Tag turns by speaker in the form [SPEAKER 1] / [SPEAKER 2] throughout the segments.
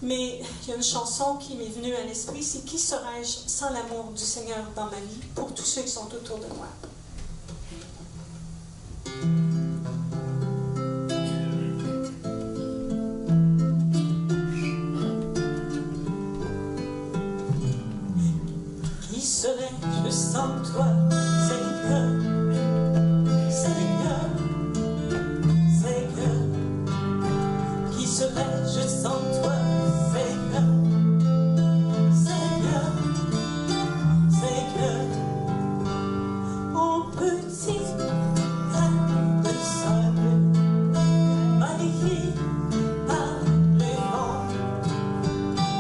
[SPEAKER 1] Mais il y a une chanson qui m'est venue à l'esprit, c'est « Qui serais-je sans l'amour du Seigneur dans ma vie ?» pour tous ceux qui sont autour de moi. Qui serais-je sans toi, Seigneur, Seigneur, Seigneur? Qui serais-je sans toi, Seigneur, Seigneur, Seigneur? Mon petit grain de sable, balayé par les vents,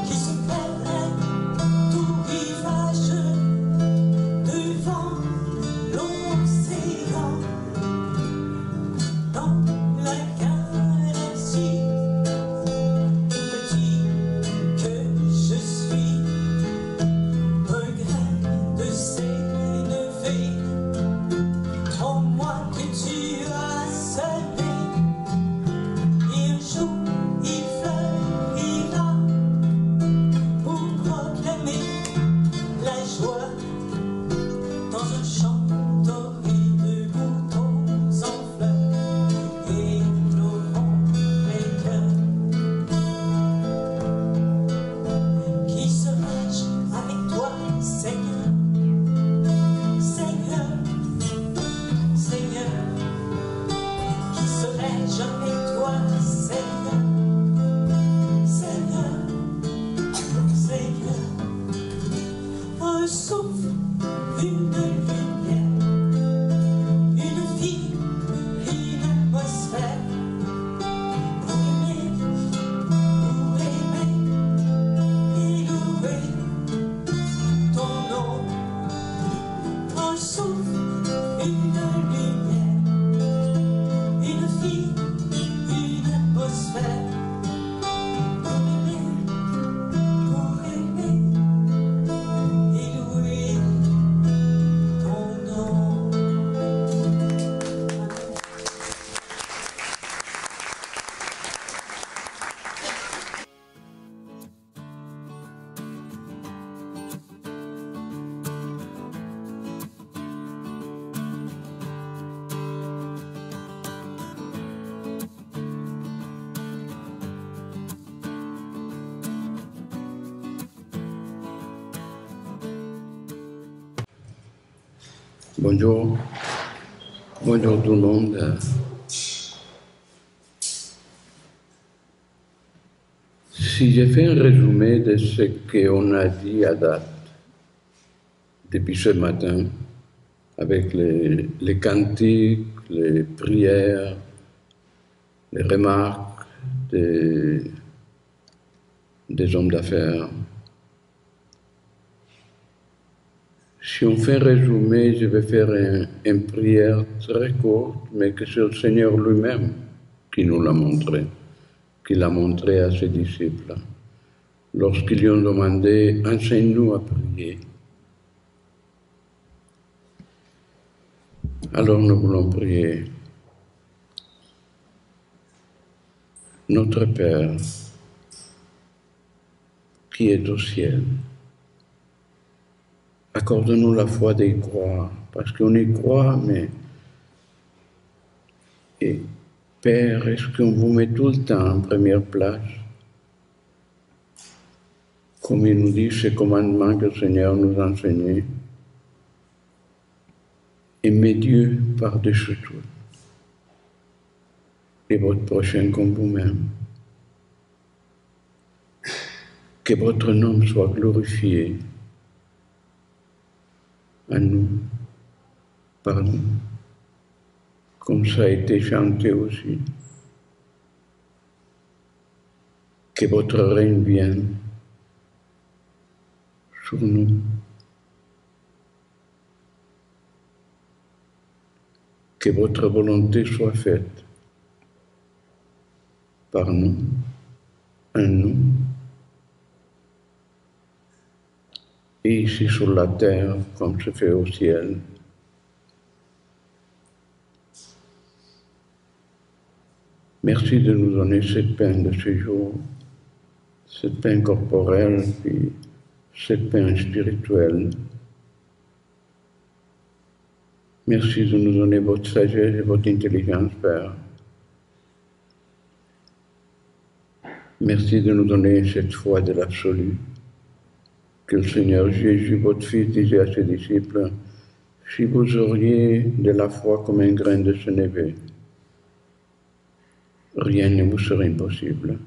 [SPEAKER 1] qui se perdrait tout rivage devant l'océan, dans la galaxie. Petit que je suis, un grain de sénévé, en moi que tu as semé. Il joue, il fleurira pour proclamer la joie dans un champ doré de boutons en fleurs et l'auront les cœurs. Qui serais-je avec toi, Seigneur, Seigneur, Seigneur? Qui serais-je avec toi, Seigneur, Seigneur, Seigneur? Un souffle, une lumière, une vie, une atmosphère, pour aimer et louer ton nom. Un souffle, une lumière, une vie, une atmosphère, pour aimer et louer ton nom.
[SPEAKER 2] Bonjour, bonjour tout le monde. Si j'ai fait un résumé de ce qu'on a dit à date depuis ce matin, avec les cantiques, les prières, les remarques des hommes d'affaires, si on fait un résumé, je vais faire une prière très courte, mais que c'est le Seigneur lui-même qui nous l'a montré, qui l'a montré à ses disciples. Lorsqu'ils lui ont demandé « Enseigne-nous à prier », alors nous voulons prier. Notre Père, qui est au ciel, accorde-nous la foi d'y croire, parce qu'on y croit, mais et Père, est-ce qu'on vous met tout le temps en première place? Comme il nous dit ces commandements que le Seigneur nous a enseignés. Aimez Dieu par-dessus tout, et votre prochain comme vous-même. Que votre nom soit glorifié à nous, par nous, comme ça a été chanté aussi. Que votre règne vienne sur nous. Que votre volonté soit faite par nous, en nous, et ici sur la terre comme se fait au ciel. Merci de nous donner cette peine de ce jour. cette paix corporelle, puis cette paix spirituelle. Merci de nous donner votre sagesse et votre intelligence, Père. Merci de nous donner cette foi de l'absolu, que le Seigneur Jésus, votre Fils, disait à ses disciples, « Si vous auriez de la foi comme un grain de sénévé, rien ne vous serait impossible. »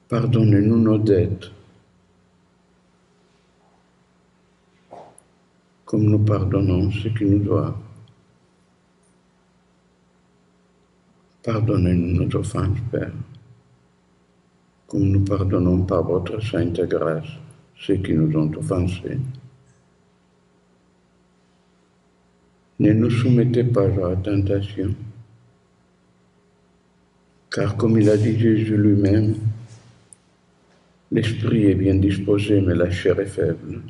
[SPEAKER 2] Pardonnez-nous nos dettes, comme nous pardonnons ceux qui nous doivent. Pardonnez-nous nos offenses, Père, comme nous pardonnons par votre sainte grâce ceux qui nous ont offensés. Ne nous soumettez pas à la tentation, car comme il a dit Jésus lui-même, l'esprit est bien disposé, mais la chair est faible.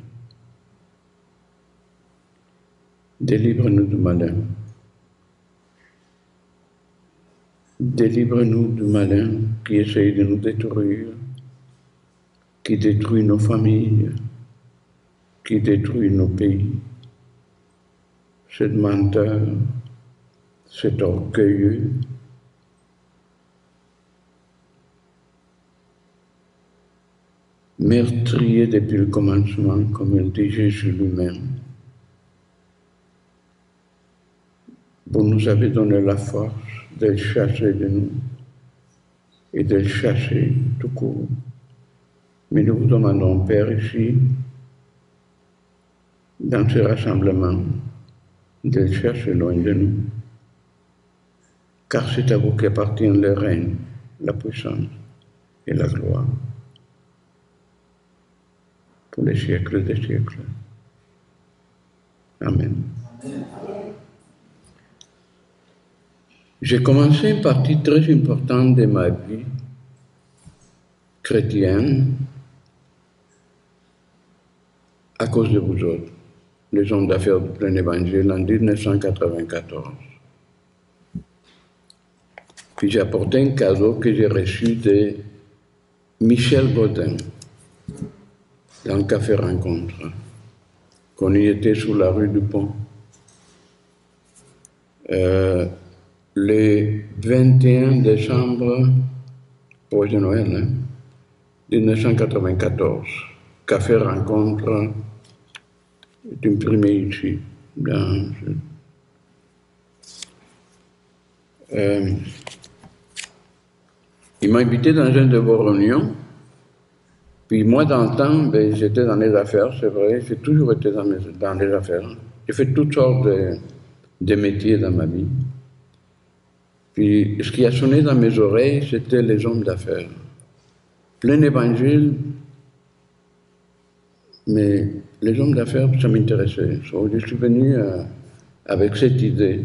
[SPEAKER 2] Délivre-nous du malin. Délivre-nous du malin qui essaye de nous détruire, qui détruit nos familles, qui détruit nos pays. Cet menteur, cet orgueilleux, meurtrier depuis le commencement, comme il dit Jésus lui-même. Vous nous avez donné la force de le chasser de nous et de le chasser tout court. Mais nous vous demandons, Père, ici, dans ce rassemblement, de le chercher loin de nous, car c'est à vous qu'appartient le règne, la puissance et la gloire, pour les siècles des siècles. Amen. J'ai commencé une partie très importante de ma vie chrétienne à cause de vous autres, les hommes d'affaires du plein évangile, en 1994. Puis j'ai apporté un cadeau que j'ai reçu de Michel Baudin, dans le Café Rencontre, quand il était sur la rue du Pont. Le 21 décembre, pour de Noël, 1994, Café Rencontre est imprimé ici. Il m'a invité dans une de vos réunions, puis moi, dans le temps, j'étais dans les affaires, c'est vrai, j'ai toujours été dans les affaires. J'ai fait toutes sortes de métiers dans ma vie. Puis ce qui a sonné dans mes oreilles, c'était les hommes d'affaires. Plein évangile, mais les hommes d'affaires, ça m'intéressait. Je suis venu avec cette idée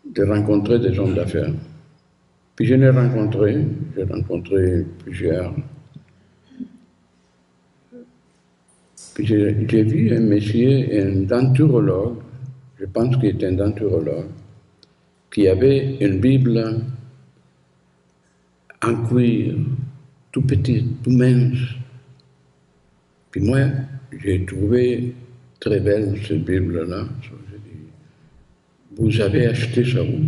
[SPEAKER 2] de rencontrer des hommes d'affaires. Puis je l'ai rencontré, j'ai rencontré plusieurs. Puis j'ai vu un monsieur, un denturologue, je pense qu'il était un denturologue, qui avait une Bible en cuir, tout petit, tout mince. Puis moi, j'ai trouvé très belle cette Bible-là. J'ai dit, vous avez acheté ça où?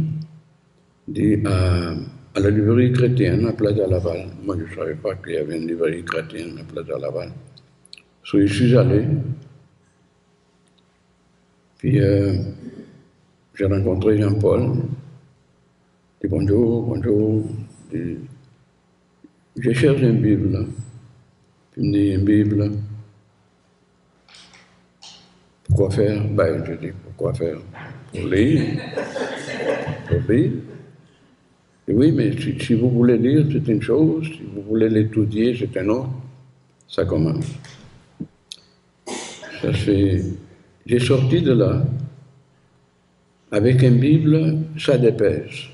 [SPEAKER 2] Dit, à la librairie chrétienne à Plaza Laval. Moi, je ne savais pas qu'il y avait une librairie chrétienne à Plaza Laval. Je suis allé. Puis, j'ai rencontré Jean-Paul. Il dit bonjour, bonjour. Je cherche une Bible. Puis il me dit, une Bible. Pourquoi faire? Ben, je dis, pourquoi faire? Pour lire. Pour lire. Et oui, mais si vous voulez lire, c'est une chose. Si vous voulez l'étudier, c'est une autre. Ça commence. Ça fait... J'ai sorti de là avec une Bible, ça dépêche.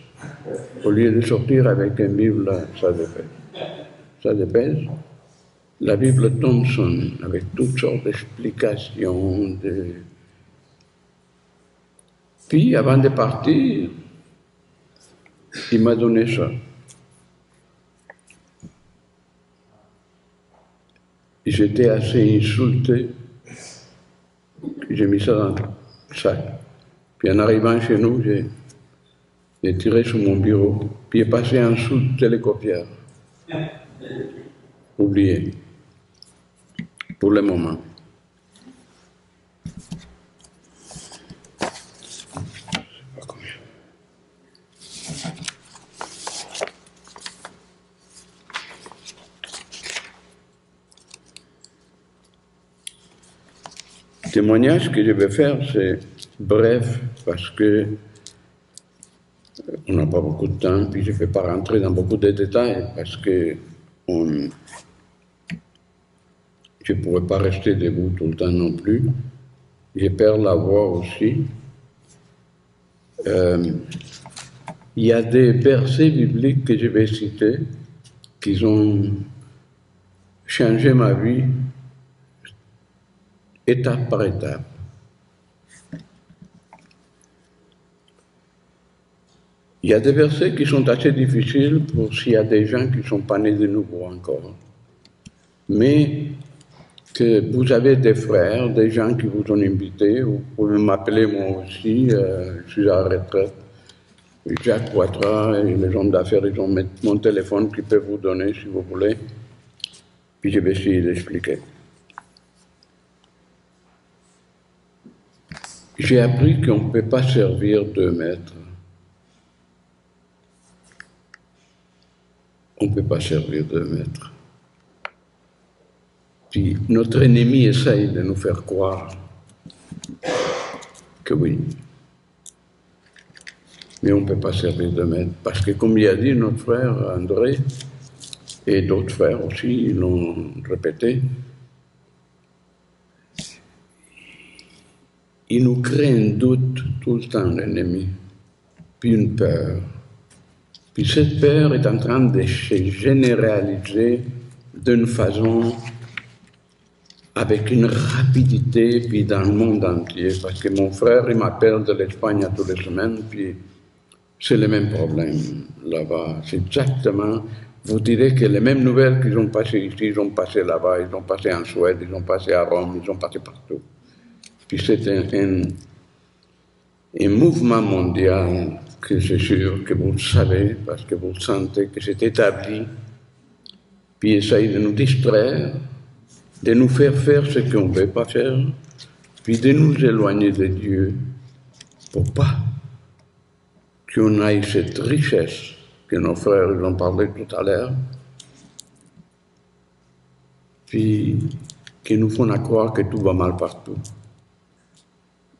[SPEAKER 2] Au lieu de sortir avec une Bible, ça dépêche. Ça dépêche. La Bible Thompson, avec toutes sortes d'explications. Puis, avant de partir, il m'a donné ça. J'étais assez insulté, j'ai mis ça dans le sac. Puis en arrivant chez nous, j'ai tiré sur mon bureau, puis est passé en dessous du télécopieur. Oublié. Pour le moment. Le témoignage que je vais faire, c'est bref, parce que on n'a pas beaucoup de temps, puis je ne vais pas rentrer dans beaucoup de détails, parce que je ne pourrais pas rester debout tout le temps non plus. Je perds la voix aussi. Il y a des versets bibliques que je vais citer qui ont changé ma vie étape par étape. Il y a des versets qui sont assez difficiles pour s'il y a des gens qui ne sont pas nés de nouveau encore. Mais que vous avez des frères, des gens qui vous ont invité, vous pouvez m'appeler moi aussi, je suis à la retraite. Jacques Poitras et les hommes d'affaires, ils ont mon téléphone qu'ils peuvent vous donner si vous voulez. Puis je vais essayer d'expliquer. J'ai appris qu'on ne peut pas servir 2 maîtres. On ne peut pas servir 2 maîtres. Puis notre ennemi essaye de nous faire croire que oui. Mais on ne peut pas servir 2 maîtres. Parce que comme il a dit notre frère André, et d'autres frères aussi, ils l'ont répété, il nous crée un doute tout le temps, l'ennemi, puis une peur. Puis cette peur est en train de se généraliser d'une façon, avec une rapidité, puis dans le monde entier. Parce que mon frère, il m'appelle de l'Espagne toutes les semaines, puis c'est le même problème là-bas. C'est exactement, vous direz que les mêmes nouvelles qu'ils ont passées ici, ils ont passé là-bas, ils ont passé en Suède, ils ont passé à Rome, ils ont passé partout. Puis c'est un mouvement mondial que c'est sûr que vous le savez, parce que vous le sentez, que c'est établi, puis essaye de nous distraire, de nous faire ce qu'on ne veut pas faire, puis de nous éloigner de Dieu, pour pas qu'on ait cette richesse que nos frères ont parlé tout à l'heure, puis qui nous font croire que tout va mal partout.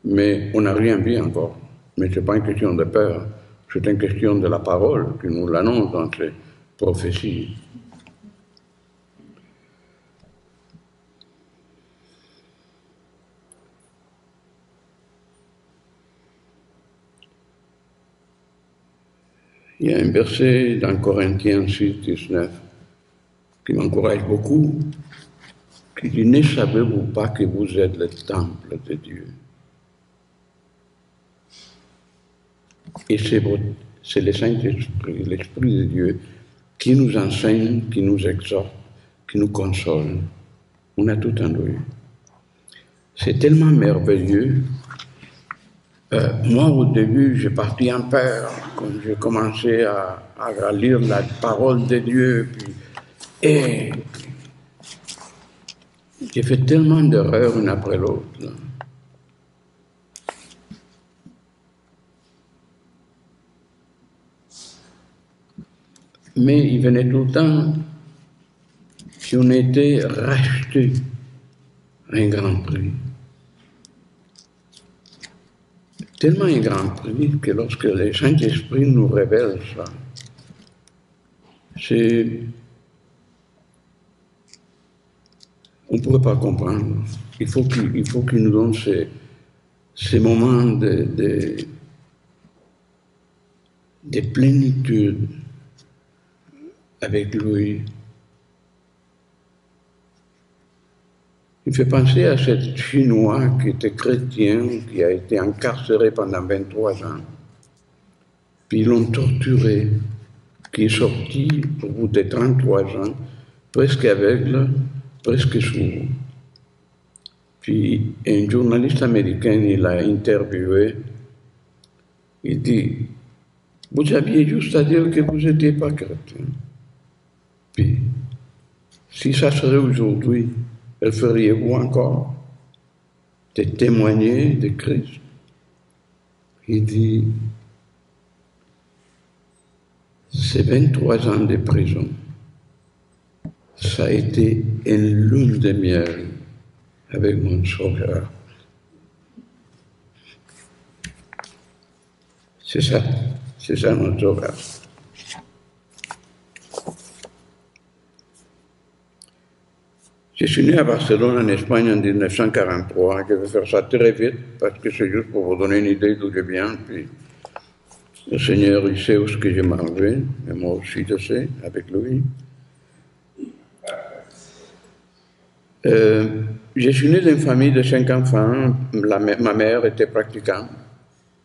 [SPEAKER 2] Mais on n'a rien vu encore. Mais ce n'est pas une question de peur, c'est une question de la parole qui nous l'annonce dans ces prophéties. Il y a un verset dans Corinthiens 6, 19 qui m'encourage beaucoup, qui dit « Ne savez-vous pas que vous êtes le temple de Dieu ?» Et c'est le Saint-Esprit, l'Esprit de Dieu, qui nous enseigne, qui nous exhorte, qui nous console. On a tout en lui. C'est tellement merveilleux. Moi, au début, j'ai parti en peur quand j'ai commencé à lire la parole de Dieu. Et j'ai fait tellement d'erreurs une après l'autre. Mais il venait tout le temps qu'on était rachetés à un grand prix. Tellement un grand prix que lorsque le Saint-Esprit nous révèle ça, on ne pourrait pas comprendre. Il faut qu'il nous donne ces moments de plénitude avec lui. Il fait penser à cet Chinois qui était chrétien, qui a été incarcéré pendant 23 ans. puis ils l'ont torturé, qui est sorti au bout de 33 ans, presque aveugle, presque sourd. Puis un journaliste américain, il l'a interviewé, il dit, vous aviez juste à dire que vous n'étiez pas chrétien. Puis, si ça serait aujourd'hui, le feriez-vous encore de témoigner de Christ? Il dit, ces 23 ans de prison, ça a été une lune de miel avec mon sauveur. C'est ça notre sauveur. Je suis né à Barcelone, en Espagne, en 1943. Je vais faire ça très vite, parce que c'est juste pour vous donner une idée d'où je viens. Puis le Seigneur, il sait où ce que je m'en vais, et moi aussi, je sais, avec lui. Je suis né d'une famille de 5 enfants. Ma mère était pratiquante,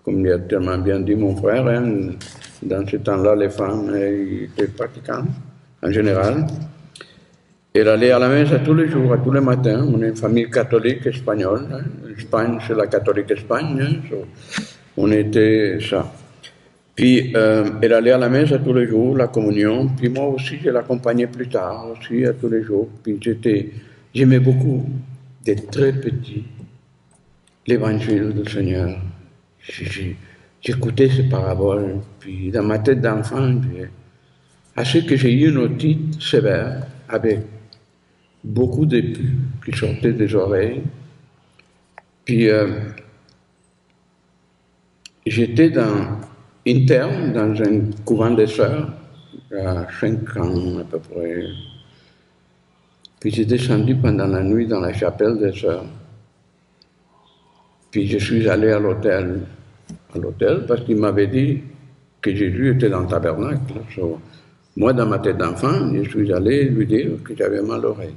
[SPEAKER 2] comme il a tellement bien dit mon frère. Hein. Dans ce temps-là, les femmes étaient pratiquantes, en général. Elle allait à la messe tous les jours, tous les matins. On est une famille catholique espagnole. Hein. L'Espagne, c'est la catholique Espagne. Hein. On était ça. Puis, elle allait à la messe tous les jours, la communion. Puis moi aussi, je l'accompagnais plus tard, aussi, tous les jours. Puis j'aimais beaucoup, d'être très petit, l'évangile du Seigneur. J'écoutais ces paraboles. Puis, dans ma tête d'enfant, à ce que j'ai eu une otite sévère, avec beaucoup de pus qui sortaient des oreilles. Puis, j'étais interne dans un couvent des sœurs, à 5 ans à peu près. Puis j'ai descendu pendant la nuit dans la chapelle des sœurs. Puis je suis allé à l'hôtel parce qu'il m'avait dit que Jésus était dans le tabernacle. Moi, dans ma tête d'enfant, je suis allé lui dire que j'avais mal à l'oreille.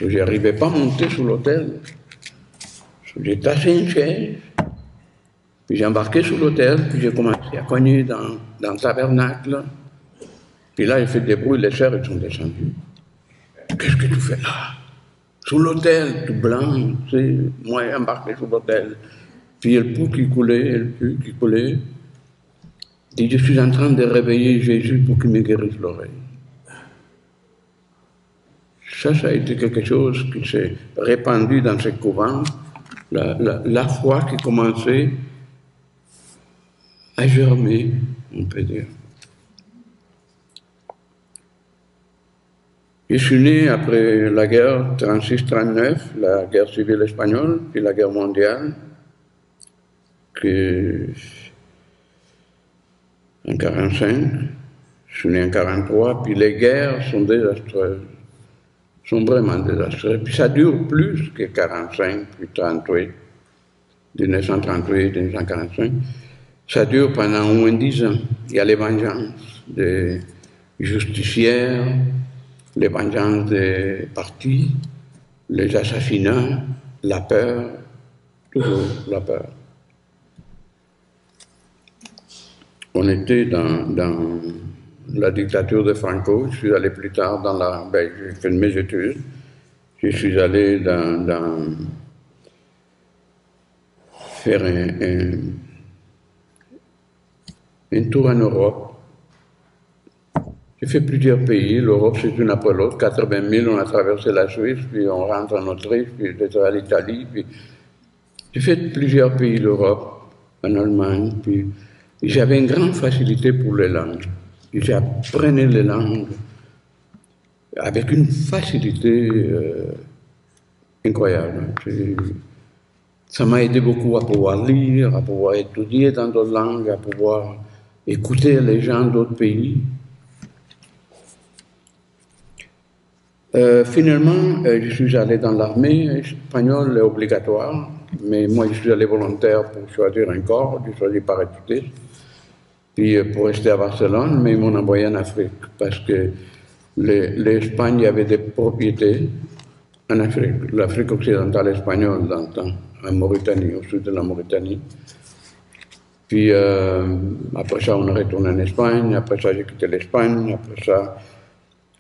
[SPEAKER 2] Je n'arrivais pas à monter sur l'hôtel. J'ai tassé une chaise. Puis j'ai embarqué sur l'autel, puis j'ai commencé à cogner dans le tabernacle. Puis là, il fait des bruits, les sœurs, elles sont descendues. Qu'est-ce que tu fais là? Sous l'autel, tout blanc, tu sais, moi embarqué sur l'autel. Puis le pouls qui coulait, dit, je suis en train de réveiller Jésus pour qu'il me guérisse l'oreille. Ça a été quelque chose qui s'est répandu dans ce couvent. La foi qui commençait à germer, on peut dire. Je suis né après la guerre 36-39, la guerre civile espagnole, puis la guerre mondiale, en 1945, je suis né en 1943, puis les guerres sont désastreuses, sont vraiment désastreuses. Puis ça dure plus que 1945, puis 1938, 1938, 1945. Ça dure pendant au moins 10 ans. Il y a les vengeances des justicières, les vengeances des partis, les assassinats, la peur, toujours la peur. On était dans la dictature de Franco. Je suis allé plus tard j'ai fait mes études. Je suis allé faire un tour en Europe. J'ai fait plusieurs pays. L'Europe, c'est une après l'autre. 80 000, on a traversé la Suisse, puis on rentre en Autriche, puis j'étais à l'Italie. J'ai fait plusieurs pays d'Europe, en Allemagne. Puis j'avais une grande facilité pour les langues. J'apprenais les langues avec une facilité incroyable. Ça m'a aidé beaucoup à pouvoir lire, à pouvoir étudier dans d'autres langues, à pouvoir écouter les gens d'autres pays. Finalement, je suis allé dans l'armée espagnole obligatoire, mais moi je suis allé volontaire pour choisir un corps, j'ai choisi parachutiste, puis pour rester à Barcelone, mais ils m'ont envoyé en Afrique, parce que l'Espagne avait des propriétés en Afrique, l'Afrique occidentale espagnole dans le temps, en Mauritanie, au sud de la Mauritanie. Puis après ça, on est retourné en Espagne. Après ça, j'ai quitté l'Espagne. Après ça,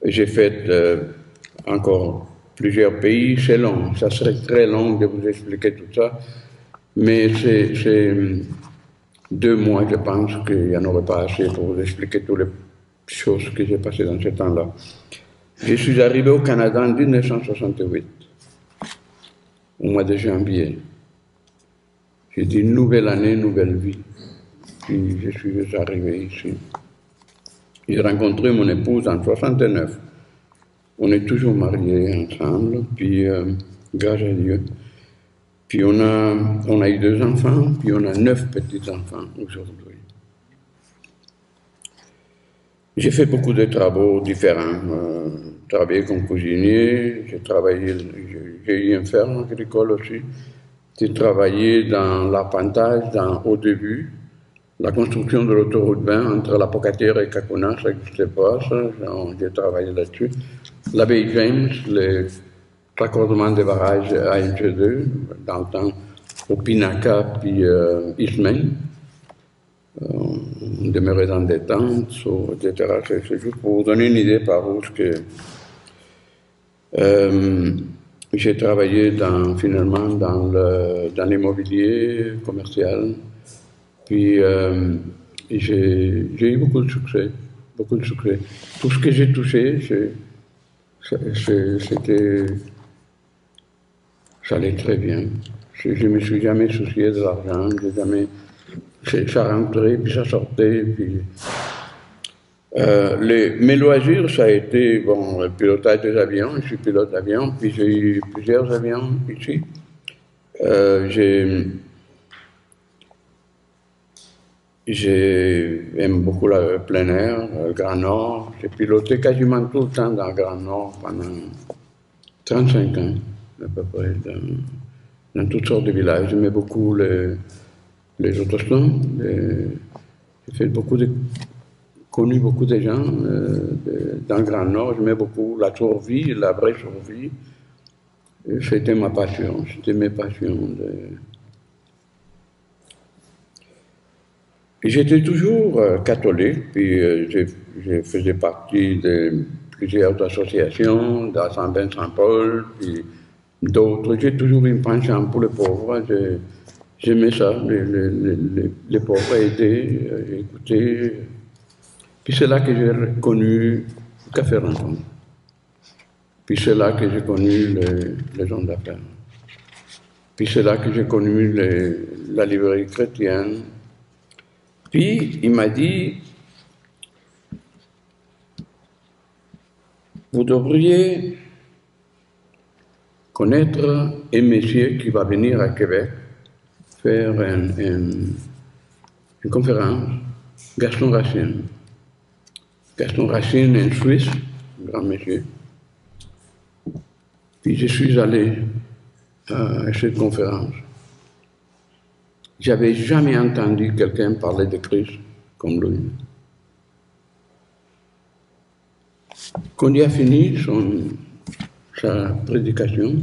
[SPEAKER 2] j'ai fait encore plusieurs pays. C'est long. Ça serait très long de vous expliquer tout ça. Mais c'est 2 mois, je pense qu'il n'y en aurait pas assez pour vous expliquer toutes les choses que j'ai passées dans ce temps-là. Je suis arrivé au Canada en 1968, au mois de janvier. J'ai dit nouvelle année, nouvelle vie. Puis je suis arrivé ici. J'ai rencontré mon épouse en 69. On est toujours mariés ensemble, puis grâce à Dieu. Puis on a eu 2 enfants, puis on a 9 petits-enfants aujourd'hui. J'ai fait beaucoup de travaux différents. Travaillé comme cuisinier, j'ai eu une ferme agricole aussi. J'ai travaillé dans l'arpentage au début. La construction de l'autoroute 20 entre la Pocatière et Cacouna, ça n'existait pas, ça. J'ai travaillé là-dessus. La baie James, le raccordement des barrages AMG2, dans le temps, au Pinaca puis Eastmain. On demeurait dans des tentes, etc. C'est juste pour vous donner une idée par où j'ai travaillé finalement dans l'immobilier commercial. Puis j'ai eu beaucoup de succès. Tout ce que j'ai touché, ça allait très bien. Je ne me suis jamais soucié de l'argent, ça rentrait, puis ça sortait. Puis, mes loisirs, ça a été le pilotage des avions. Je suis pilote d'avion, puis j'ai eu plusieurs avions ici. J'aime beaucoup le plein air, le Grand Nord. J'ai piloté quasiment tout le temps dans le Grand Nord pendant 35 ans, à peu près, dans toutes sortes de villages. J'aimais beaucoup les autoslams. J'ai connu beaucoup de gens dans le Grand Nord. J'aimais beaucoup la survie, la vraie survie. C'était ma passion, c'était mes passions. J'étais toujours catholique, puis je faisais partie de plusieurs associations, d'Assemblée Saint-Paul, puis d'autres. J'ai toujours eu une penchant pour les pauvres. J'aimais ça, les pauvres, aider, écouter. Puis c'est là que j'ai connu le Café Rencontre. Puis c'est là que j'ai connu les hommes d'affaires. Puis c'est là que j'ai connu la librairie chrétienne. Puis il m'a dit, vous devriez connaître un monsieur qui va venir à Québec faire une conférence, Gaston Racine. Gaston Racine, un Suisse, un grand monsieur. Puis je suis allé à cette conférence. J'avais jamais entendu quelqu'un parler de Christ comme lui. Quand il a fini sa prédication,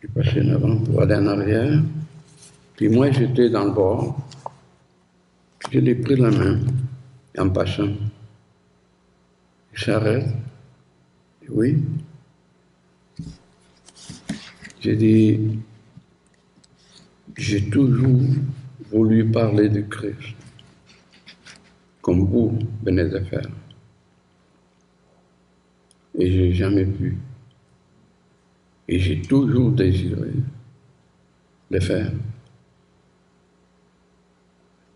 [SPEAKER 2] j'ai passé en avant pour aller en arrière, puis moi j'étais dans le bord, je l'ai pris la main en passant. Il s'arrête, oui. J'ai dit, j'ai toujours voulu parler de Christ, comme vous venez de faire. Et j'ai jamais pu. Et j'ai toujours désiré le faire.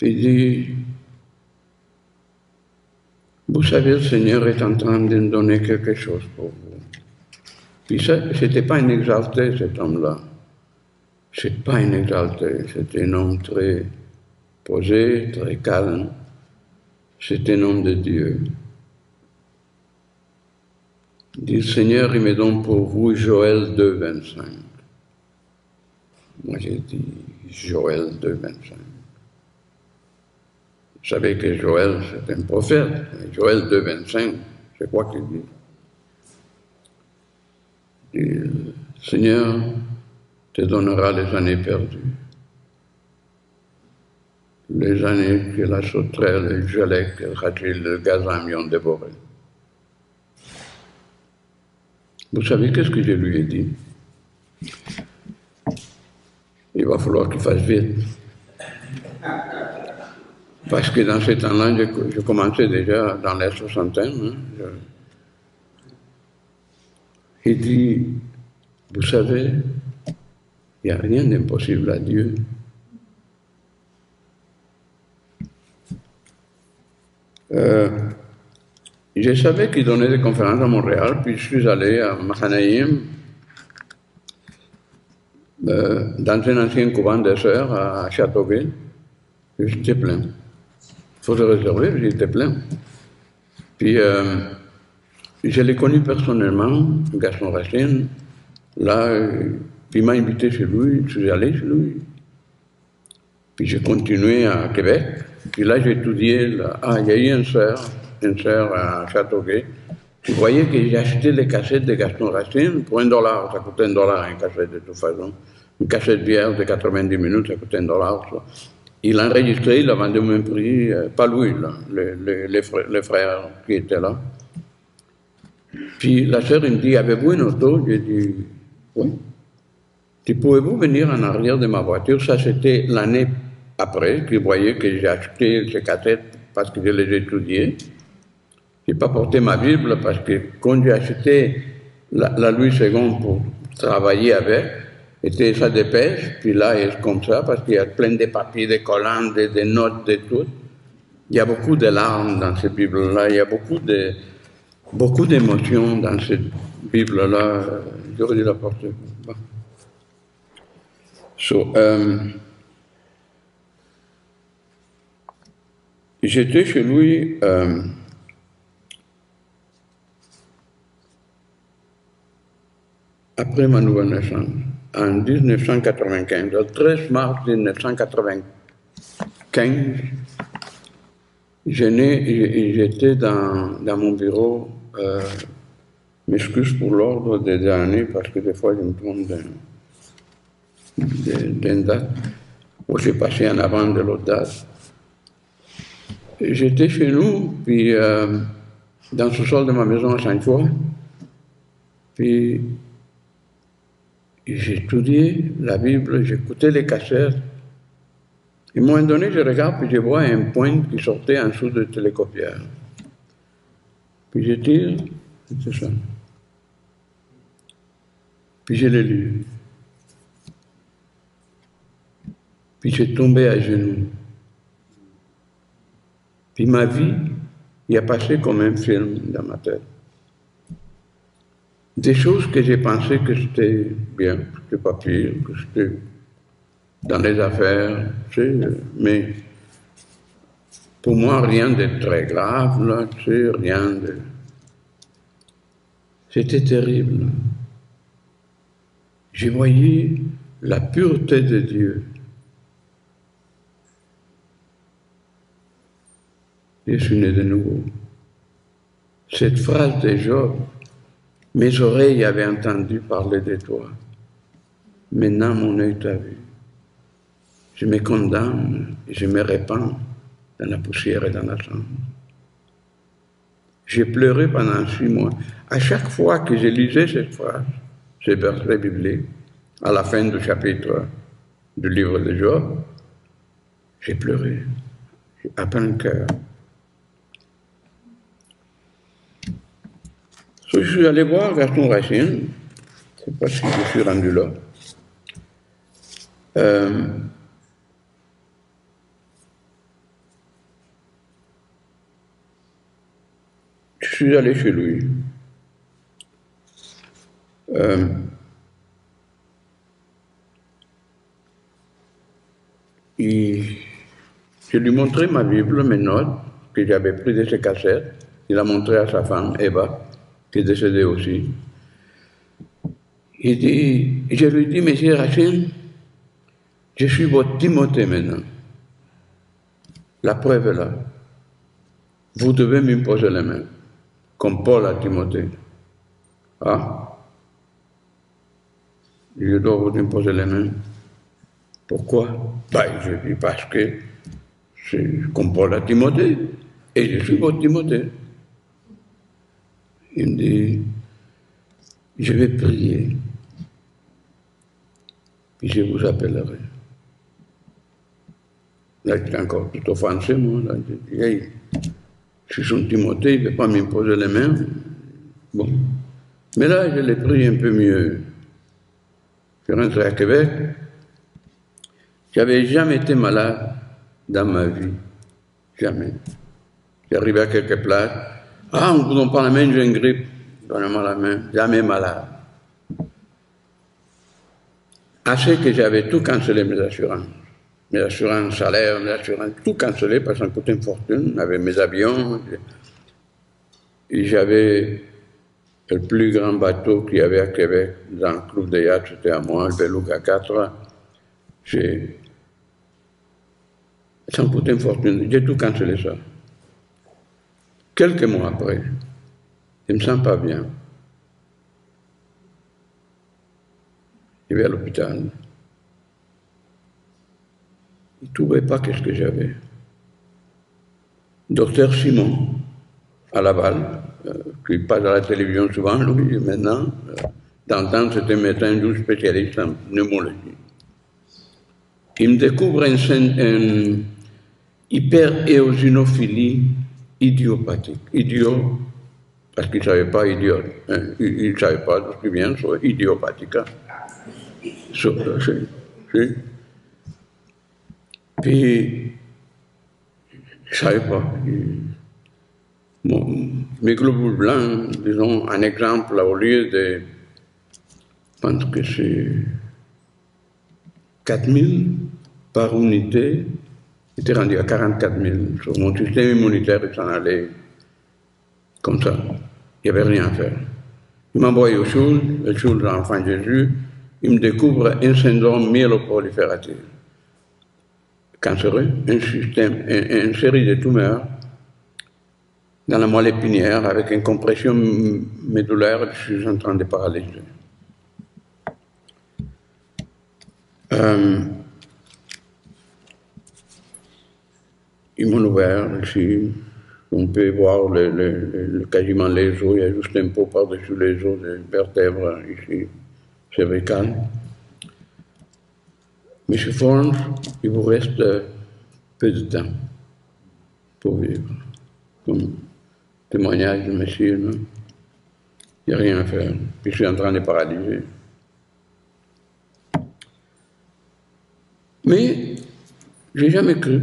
[SPEAKER 2] Il dit, vous savez, le Seigneur est en train de me donner quelque chose pour vous. Puis ça, c'était pas un exalté, cet homme-là. C'est pas un exalté, c'était un homme très posé, très calme. C'est un homme de Dieu. Il dit, Seigneur, il me donne pour vous Joël 2,25. Moi, j'ai dit, Joël 2,25. Vous savez que Joël, c'est un prophète. Joël 2,25, c'est quoi qu'il dit? Il dit, Seigneur, te donnera les années perdues. les années que la sauterelle, le gelée, que le gazan m'y ont dévoré. Vous savez qu'est-ce que je lui ai dit? Il va falloir qu'il fasse vite. Parce que dans ces temps-là, je commençais déjà dans les soixantaines. Il dit, vous savez, il n'y a rien d'impossible à Dieu. Je savais qu'il donnait des conférences à Montréal, puis je suis allé à Mahanaïm, dans un ancien couvent des sœurs à Châteauguay. J'étais plein. Il faut se réserver, j'étais plein. Puis, je l'ai connu personnellement, Gaston Racine. Là, il m'a invité chez lui, je suis allé chez lui. Puis j'ai continué à Québec. Puis là, j'ai étudié. Il y a eu une sœur à Châteauguay. Vous voyez que j'ai acheté les cassettes de Gaston Racine pour $1. Ça coûtait $1 une cassette de toute façon. Une cassette bière de 90 minutes, ça coûtait $1. Il l'a enregistré, il l'a vendu au même prix. Pas lui, là, les frères qui étaient là. Puis la sœur me dit, avez-vous une auto? J'ai dit, oui. Puis pouvez-vous venir en arrière de ma voiture? Ça, c'était l'année après, que vous voyez que j'ai acheté ces cassettes parce que je les étudiais. Je n'ai pas porté ma Bible parce que quand j'ai acheté la Louis II pour travailler avec, c'était sa dépêche, puis là, c'est comme ça, parce qu'il y a plein de papiers, de collants, de notes, de tout. Il y a beaucoup de larmes dans cette Bible-là, il y a beaucoup d'émotions dans cette Bible-là. J'aurais dû la porter. Bon. J'étais chez lui après ma nouvelle naissance, en 1995, le 13 mars 1995, j'étais dans mon bureau, m'excuse pour l'ordre des années, parce que des fois je me trompe d'une date, où j'ai passé en avant de l'autre date. J'étais chez nous, puis dans le sous-sol de ma maison à Sainte-Foy, puis j'étudiais la Bible, j'écoutais les cassettes. Et à un moment donné, je regarde, puis je vois un point qui sortait en dessous du télécopieur. Puis je tire, c'est ça. Puis je l'ai lu. Puis j'ai tombé à genoux. Puis ma vie, il a passé comme un film dans ma tête. Des choses que j'ai pensé que c'était bien, que c'était pas pire, que c'était dans les affaires, tu sais, mais pour moi, rien de très grave, là, tu sais, rien de... C'était terrible. J'ai voyé la pureté de Dieu. Je suis né de nouveau. Cette phrase de Job, mes oreilles avaient entendu parler de toi. Maintenant, mon œil t'a vu. Je me condamne et je me répands dans la poussière et dans la cendre. J'ai pleuré pendant 6 mois. À chaque fois que je lisais cette phrase, ce verset biblique, à la fin du chapitre du livre de Job, j'ai pleuré, à plein cœur. Je suis allé voir Gaston Racine, je ne sais pas si je suis rendu là. Je suis allé chez lui. Je lui montrais ma Bible, mes notes, que j'avais prises de ses cassettes. Il a montré à sa femme, Eva, qui est décédée aussi. Je lui dis, Monsieur Racine, je suis votre Timothée maintenant. La preuve est là. Vous devez m'imposer les mains, comme Paul à Timothée. Ah, je dois vous imposer les mains. Pourquoi? Je dis parce que C'est comme Paul à Timothée. Et je suis votre Timothée. Il me dit, je vais prier. Puis je vous appellerai. Là, j'étais encore tout offensé, moi. Là, je dis, hey, je suis son Timothée, il ne peut pas m'imposer les mains. Bon. Mais là, je l'ai pris un peu mieux. Je suis rentré à Québec. Je n'avais jamais été malade dans ma vie. Jamais. J'arrivais à quelque place. Ah, on ne vous donne pas la main, j'ai une grippe. Donnez-moi la main. Jamais malade. Assez que j'avais tout cancellé, mes assurances. Mes assurances salaires, mes assurances, tout cancellé parce que ça me coûtait une fortune. J'avais mes avions. Et j'avais le plus grand bateau qu'il y avait à Québec, dans le club de yacht, c'était à moi, le Beluga 4. Ça me coûtait une fortune. J'ai tout cancellé ça. Quelques mois après, je ne me sens pas bien. Je vais à l'hôpital. Il ne trouvait pas qu'est-ce que j'avais. Docteur Simon, à Laval, qui passe à la télévision souvent, lui, maintenant, dans le temps, c'était un médecin doux spécialiste en pneumologie. Il me découvre une hyperéosinophilie idiopathique. Idiot, parce qu'il ne savait pas idiot. Hein. Il ne savait pas d'où il vient, soit idiopathique. Hein. Puis, je ne savais pas. Mes globules blancs, disons, un exemple, au lieu de, je pense que c'est 4000 par unité, était rendu à 44 000. Sur mon système immunitaire, il s'en allait comme ça. Il n'y avait rien à faire. Il m'a envoyé au CHUL, le CHUL de l'Enfant Jésus, il me découvre un syndrome myéloprolifératif cancéreux, une série de tumeurs dans la moelle épinière avec une compression médulaire, je suis en train de paralyser. Ils m'ont ouvert ici. On peut voir quasiment les os, il y a juste un pot par-dessus les os des vertèbres ici, cervicales. Monsieur Fornes, il vous reste peu de temps pour vivre. Comme témoignage de Messie, non? Il n'y a rien à faire. Puis je suis en train de paralyser. Mais je n'ai jamais cru.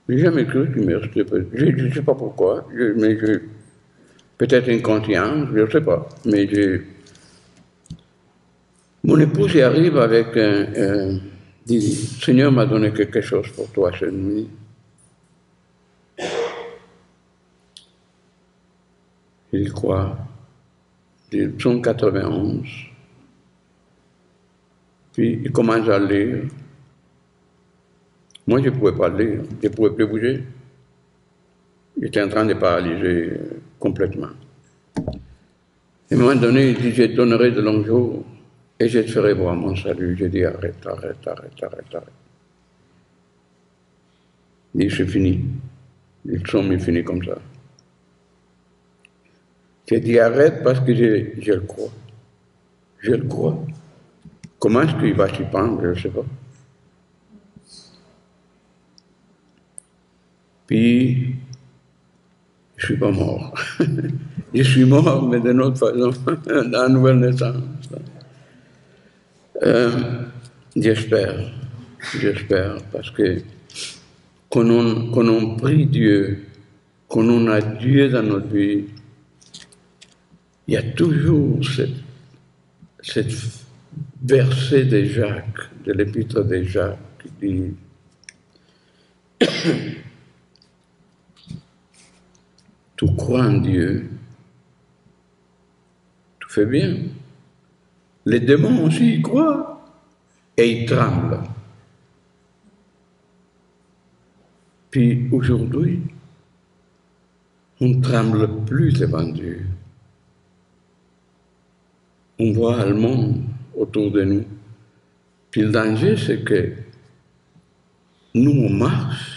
[SPEAKER 2] J'ai jamais cru qu'il me restait peu. Je ne sais pas pourquoi, mais j'ai peut-être inconscience, je ne sais pas. Mais mon épouse y arrive avec dit, Seigneur m'a donné quelque chose pour toi cette nuit. Il croit. Il dit, Psaume 91. Puis il commence à lire. Moi, je ne pouvais pas lire, je ne pouvais plus bouger. J'étais en train de paralyser complètement. Et à un moment donné, il dit, je te donnerai de longs jours et je te ferai voir mon salut. J'ai dit, arrête. Il dit, c'est fini. Le psaume est fini comme ça. J'ai dit, arrête parce que je le crois. Je le crois. Comment est-ce qu'il va s'y prendre, je ne sais pas. Puis, je ne suis pas mort. Je suis mort, mais d'une autre façon, dans la nouvelle naissance. J'espère, parce que quand on prie Dieu, quand on a Dieu dans notre vie, il y a toujours cette verset de Jacques, de l'épître de Jacques, qui dit tu crois en Dieu, tu fais bien. Les démons aussi y croient et ils tremblent. Puis aujourd'hui, on ne tremble plus devant Dieu. On voit le monde autour de nous. Puis le danger, c'est que nous, on marche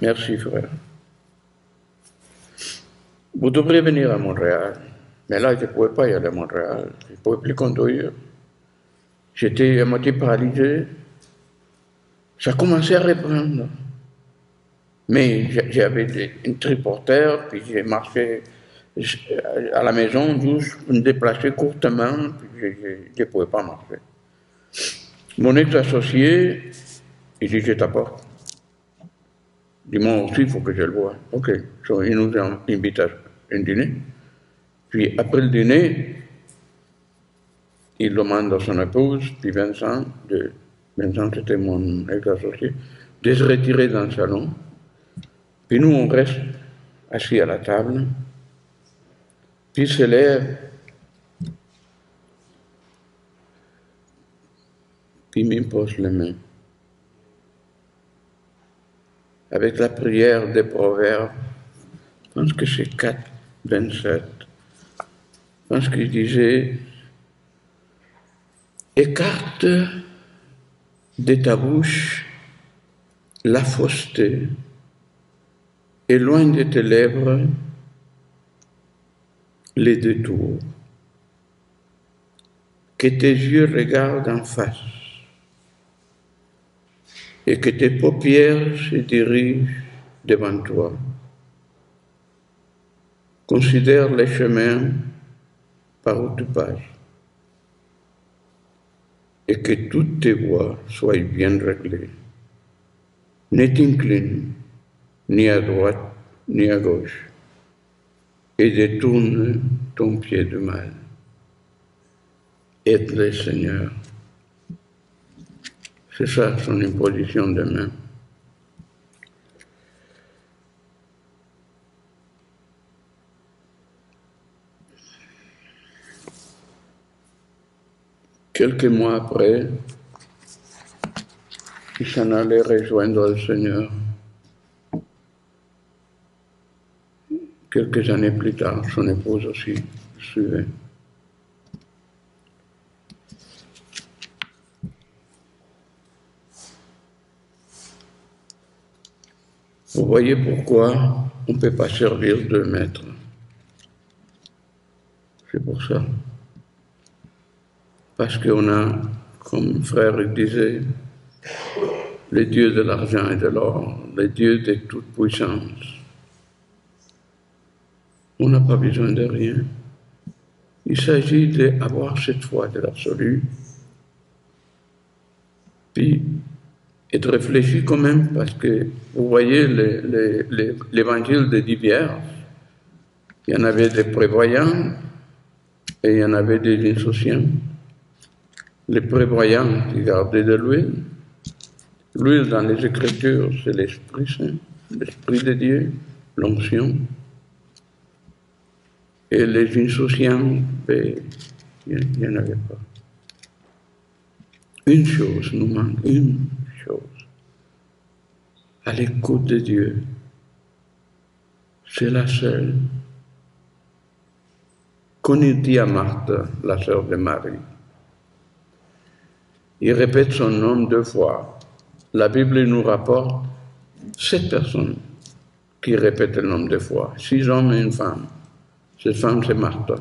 [SPEAKER 2] Merci frère. Vous devriez venir à Montréal. Mais là, je ne pouvais pas y aller à Montréal. Je ne pouvais plus conduire. J'étais à moitié paralysé. Ça commençait à reprendre. Mais j'avais un triporteur, puis j'ai marché à la maison juste pour me déplacer courtement, puis je ne pouvais pas marcher. Mon ex-associé, il dit, je t'apporte. Il dit, moi aussi, il faut que je le voie. OK. So, il nous a invité à un dîner. Puis après le dîner, il demande à son épouse, puis Vincent c'était mon ex-associé, de se retirer dans le salon. Puis nous, on reste assis à la table. Puis il se lève. Puis il m'impose les mains. Avec la prière des Proverbes, je pense que c'est 4, 27. Je pense qu'il disait, écarte de ta bouche la fausseté, éloigne de tes lèvres les détours, que tes yeux regardent en face et que tes paupières se dirigent devant toi. Considère les chemins par où tu passes et que toutes tes voies soient bien réglées. Ne t'incline ni à droite ni à gauche et détourne ton pied du mal. Aide-le, Seigneur. C'est ça son imposition de main. Quelques mois après, il s'en allait rejoindre le Seigneur. Quelques années plus tard, son épouse aussi suivait. Vous voyez pourquoi on ne peut pas servir deux maîtres. C'est pour ça. Parce qu'on a, comme frère disait, le Dieu de l'argent et de l'or, le Dieu de toute puissance. On n'a pas besoin de rien. Il s'agit d'avoir cette foi de l'absolu, puis être réfléchi quand même, parce que vous voyez l'évangile de 10 vierges, il y en avait des prévoyants et il y en avait des insouciants. Les prévoyants qui gardaient de l'huile. L'huile dans les Écritures, c'est l'Esprit Saint, l'Esprit de Dieu, l'onction. Et les insouciants, ben, il n'y en avait pas. Une chose nous manque, une chose. À l'écoute de Dieu. C'est la seule. Qu'on dit à Marthe, la sœur de Marie. Il répète son nom 2 fois. La Bible nous rapporte 7 personnes qui répètent le nom 2 fois. 6 hommes et une femme. Cette femme, c'est Marthe.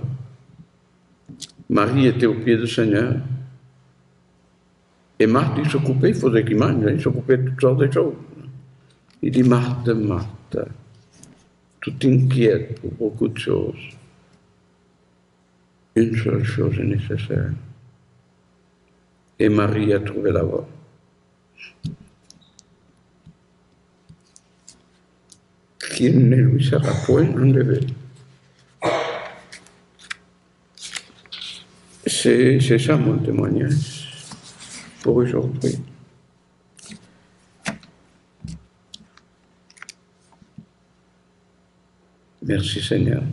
[SPEAKER 2] Marie était au pied du Seigneur. Et Marthe, il s'occupait, il faisait qu'il mange, il s'occupait de toutes sortes de choses. Il dit, Marthe, Marthe, tu t'inquiètes pour beaucoup de choses. Une seule chose est nécessaire. Et Marie a trouvé la voie. Qu'il ne lui sera point enlevé. C'est ça mon témoignage pour aujourd'hui. Merci Seigneur.